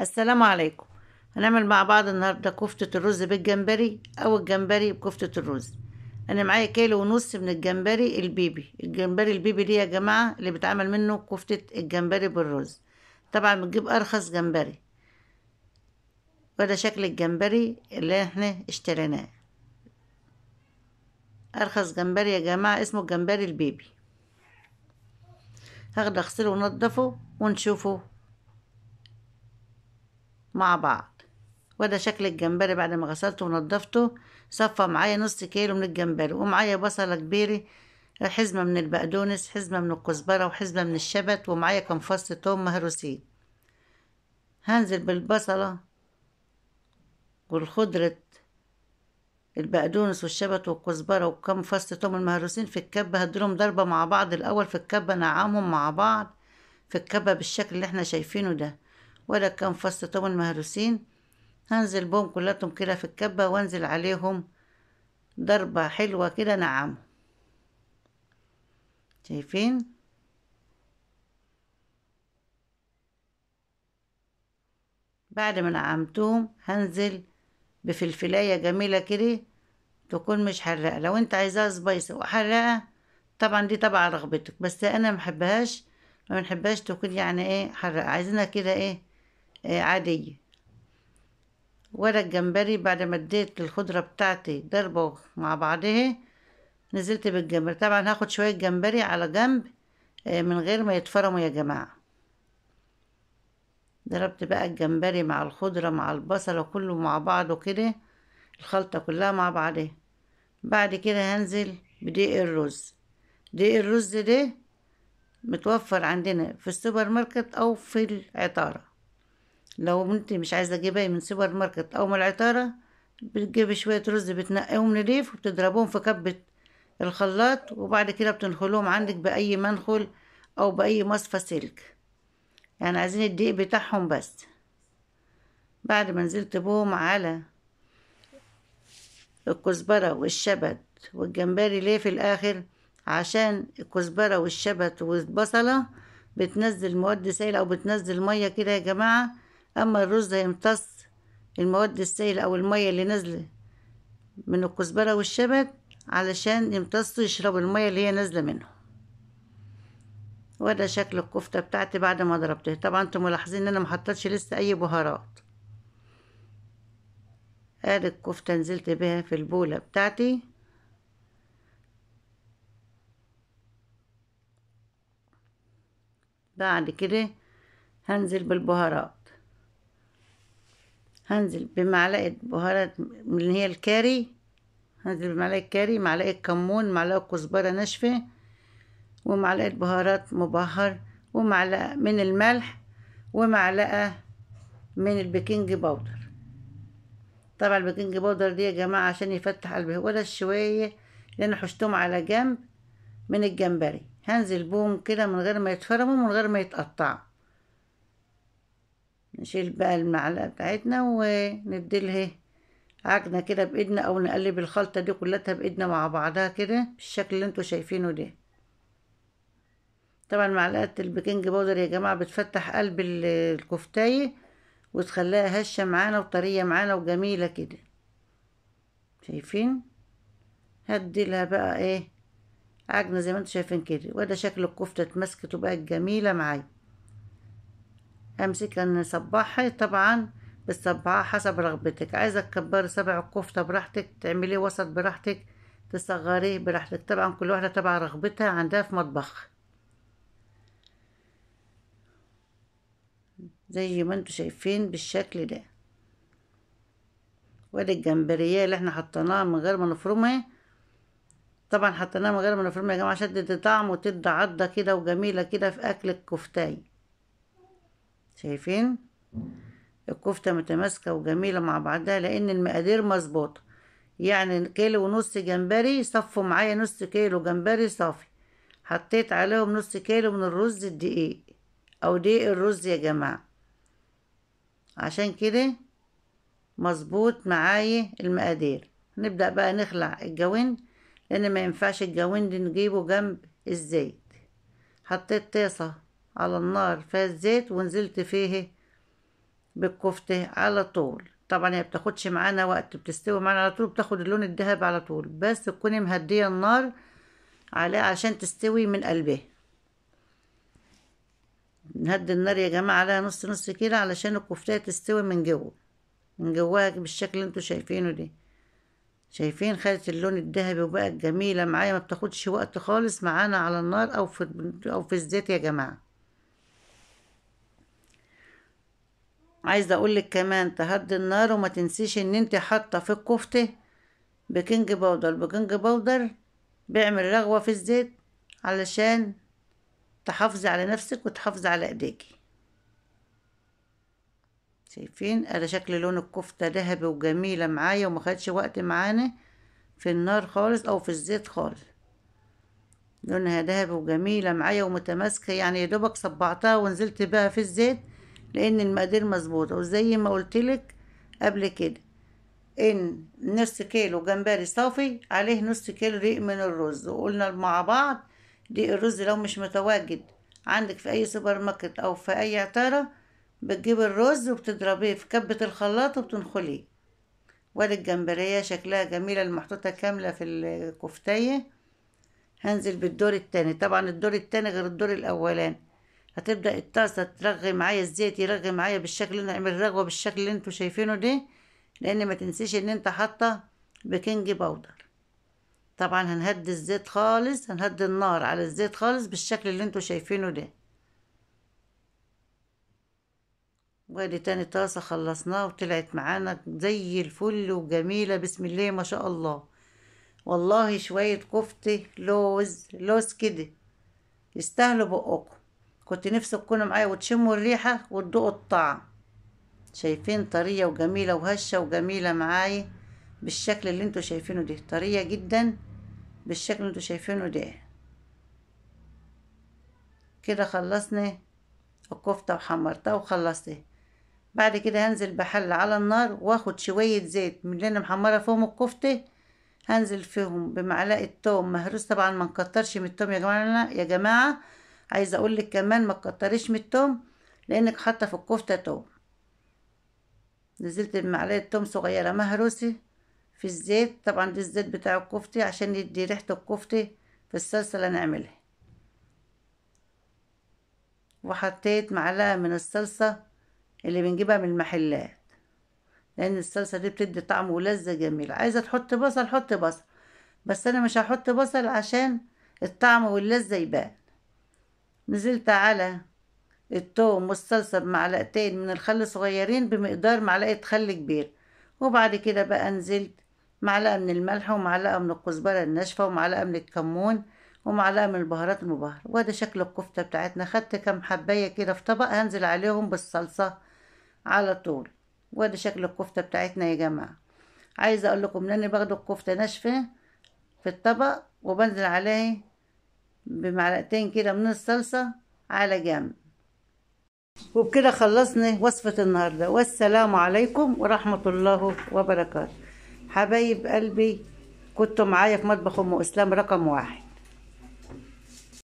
السلام عليكم. هنعمل مع بعض النهارده كفتة الرز بالجمبري او الجمبري بكفتة الرز. انا معايا كيلو ونص من الجمبري البيبي دي يا جماعة اللي بيتعمل منه كفتة الجمبري بالرز. طبعا بنجيب ارخص جمبري، وده شكل الجمبري اللي احنا اشتريناه. ارخص جمبري يا جماعة اسمه الجمبري البيبي. هاخده اغسله ونضفه ونشوفه مع بعض. وده شكل الجمبري بعد ما غسلته ونضفته. صفى معايا نص كيلو من الجمبري، ومعايا بصلة كبيرة، حزمة من البقدونس، حزمة من الكزبرة، وحزمة من الشبت، ومعايا كام فص توم مهروسين. هنزل بالبصلة والخضرة، البقدونس والشبت والكزبرة وكام فص توم المهروسين في الكبة. هديلهم ضربة مع بعض الأول في الكبة، نعمهم مع بعض في الكبة بالشكل اللي احنا شايفينه ده. ولا كام فص توم المهروسين هنزل بهم كلاتهم كده في الكبة، وانزل عليهم ضربة حلوة كده نعم. شايفين؟ بعد ما نعمتهم هنزل بفلفلاية جميلة كده، تكون مش حراقة. لو انت عايزاها سبايسي وحراقة طبعا دي تبع رغبتك، بس انا محبهاش، ما بنحبهاش تكون يعني ايه حراقة، عايزينها كده ايه, عادية. ورق الجمبري بعد ما اديت الخضرة بتاعتي ضربة مع بعضها، نزلت بالجمبري. طبعا هاخد شوية جمبري على جنب من غير ما يتفرموا يا جماعة. ضربت بقى الجمبري مع الخضرة مع البصلة كله مع بعضه كده، الخلطة كلها مع بعضها. بعد كده هنزل بدقيق الرز. دقيق الرز ده متوفر عندنا في السوبر ماركت او في العطارة. لو انت مش عايزة تجيبيه من سوبر ماركت او من العطارة، بتجيبي شوية رز بتنقيهم نضيف وبتضربوهم في كبة الخلاط، وبعد كده بتنخلوهم عندك بأي منخل او بأي مصفى سلك، يعني عايزين الدقيق بتاعهم بس. بعد ما نزلت بهم على الكزبرة والشبت والجمبري، ليه في الآخر؟ عشان الكزبرة والشبت والبصلة بتنزل مواد سائلة أو بتنزل مية كده يا جماعة. أما الرز هيمتص المواد السائلة أو المية اللي نازلة من الكزبرة والشبت، علشان يمتصوا يشربوا المية اللي هي نازلة منه. وده شكل الكفتة بتاعتي بعد ما ضربتها. طبعا انتم ملاحظين ان انا محطتش لسه اي بهارات. ادي الكفتة نزلت بها في البولة بتاعتي. بعد كده هنزل بالبهارات. هنزل بمعلقة بهارات من اللي هي الكاري. هنزل بمعلقة كاري، معلقة كمون، معلقة كزبرة ناشفة، ومعلقة بهارات مبهر، ومعلقة من الملح، ومعلقة من البيكنج باودر. طبعا البيكنج باودر دي يا جماعة عشان يفتح قلبي. ولا الشوية اللي انا حشتهم على جنب من الجمبري هنزل بهم كده من غير ما يتفرموا من غير ما يتقطعوا. نشيل بقى المعلقة بتاعتنا ونديلها عجنة كده بإيدنا، أو نقلب الخلطة دي كلها بإيدنا مع بعضها كده بالشكل اللي انتوا شايفينه ده. طبعا معلقة البيكنج باودر يا جماعة بتفتح قلب الكفتاية وتخليها هشة معانا وطرية معانا وجميلة كده. شايفين؟ هديلها بقى ايه عجنة زي ما انتوا شايفين كده. وده شكل الكفتة اتمسكت وبقت جميلة معايا. امسكها نصبعها طبعا، بتصبعها حسب رغبتك. عايزة تكبري صبع الكفتة براحتك، تعمليه وسط براحتك، تصغريه براحتك. طبعا كل واحدة تبع رغبتها عندها في مطبخ، زي ما انتوا شايفين بالشكل ده. وادي الجمبريه اللي احنا حطيناها من غير ما نفرمها. طبعا حطيناها من غير ما نفرمها يا جماعه عشان تدي طعم وتدي عضه كده وجميله كده في اكل الكفتاي. شايفين الكفته متماسكه وجميله مع بعضها لان المقادير مظبوطه. يعني كيلو ونص جمبري صفوا معايا نص كيلو جمبري صافي، حطيت عليهم نص كيلو من الرز الدقيق او دقيق الرز يا جماعه، عشان كده مظبوط معايا المقادير. نبدأ بقى نخلع الجوين، لان ما ينفعش الجوين دي نجيبه جنب الزيت. حطيت طاسة على النار فيها الزيت ونزلت فيه بالكفتة على طول. طبعا هي بتاخدش معانا وقت، بتستوي معانا على طول، بتاخد اللون الذهبي على طول، بس تكوني مهدية النار عليها عشان تستوي من قلبها. نهدي النار يا جماعة عليها نص نص كده علشان الكفتة تستوي من جوه، من جواها بالشكل اللي انتوا شايفينه ده. شايفين خدت اللون الذهبي وبقت جميلة معايا، ما بتاخدش وقت خالص معانا على النار او في الزيت يا جماعة. عايزة اقولك كمان تهدي النار، وما تنسيش ان انت حاطة في الكفتة بيكنج باودر. البيكنج باودر بيعمل رغوة في الزيت علشان تحافظي على نفسك وتحافظي على ايديكي. شايفين ادي شكل لون الكفتة ذهبي وجميلة معايا، وما خدش وقت معانا في النار خالص او في الزيت خالص. لونها ذهبي وجميلة معايا ومتماسكة، يعني يا دوبك صبعتها ونزلت بها في الزيت لان المقادير مظبوطة. وزي ما قلتلك قبل كده ان نص كيلو جمبري صافي عليه نص كيلو دقيق من الرز. وقلنا مع بعض دقيق الرز لو مش متواجد عندك في اي سوبر ماركت او في اي عطارة، بتجيب الرز وبتضربيه في كبة الخلاط وبتنخليه. وادي الجمبرية شكلها جميلة المحطوطة كاملة في الكفتاية. هنزل بالدور التاني. طبعا الدور التاني غير الدور الاولاني. هتبدأ الطاسة ترغي معايا، الزيت يرغي معايا بالشكل اللي نعمل رغوة بالشكل اللي انتوا شايفينه ده، لان ما تنسيش ان انت حاطة بيكنج باودر. طبعا هنهدي الزيت خالص، هنهدي النار على الزيت خالص بالشكل اللي انتوا شايفينه ده. وادي تاني طاسة خلصناها وطلعت معانا زي الفل وجميلة بسم الله ما شاء الله. والله شوية كفتة لوز كده يستاهلوا بقكم. كنت نفسي تكونوا معايا وتشموا الريحة وتدوقوا الطعم. شايفين طرية وجميلة وهشة وجميلة معايا بالشكل اللي انتوا شايفينه ده، طرية جدا بالشكل اللي انتوا شايفينه ده. كده خلصنا الكفتة وحمرتها وخلصتها. بعد كده هنزل بحل على النار واخد شوية زيت من اللي انا محمرة فيهم الكفتة، هنزل فيهم بمعلقة توم مهروس. طبعا ما نكترش من التوم يا جماعة يا جماعة. عايزة اقولك كمان ما تكتريش من التوم لانك حاطة في الكفتة توم. نزلت بمعلقة توم صغيرة مهروسة في الزيت. طبعا ده الزيت بتاع الكفتة عشان يدي ريحة الكفتة في الصلصة اللي هنعملها. وحطيت معلقة من الصلصة اللي بنجيبها من المحلات، لان الصلصة دي بتدي طعم ولذة جميلة. عايزة تحط بصل حط بصل، بس انا مش هحط بصل عشان الطعم واللذة يبان. نزلت على التوم والصلصة بمعلقتين من الخل صغيرين بمقدار معلقة خل كبير. وبعد كده بقى نزلت معلقة من الملح ومعلقة من الكزبرة الناشفة ومعلقة من الكمون ومعلقة من البهارات المبهرة. وده شكل الكفتة بتاعتنا. خدت كام حباية كده في طبق هنزل عليهم بالصلصة على طول. وده شكل الكفتة بتاعتنا يا جماعة. عايزة اقول لكم ان انا باخد الكفتة ناشفة في الطبق وبنزل عليه بمعلقتين كده من الصلصة على جنب. وبكده خلصنا وصفة النهاردة، والسلام عليكم ورحمة الله وبركاته. حبايب قلبي كنتوا معايا في مطبخ أم إسلام رقم 1.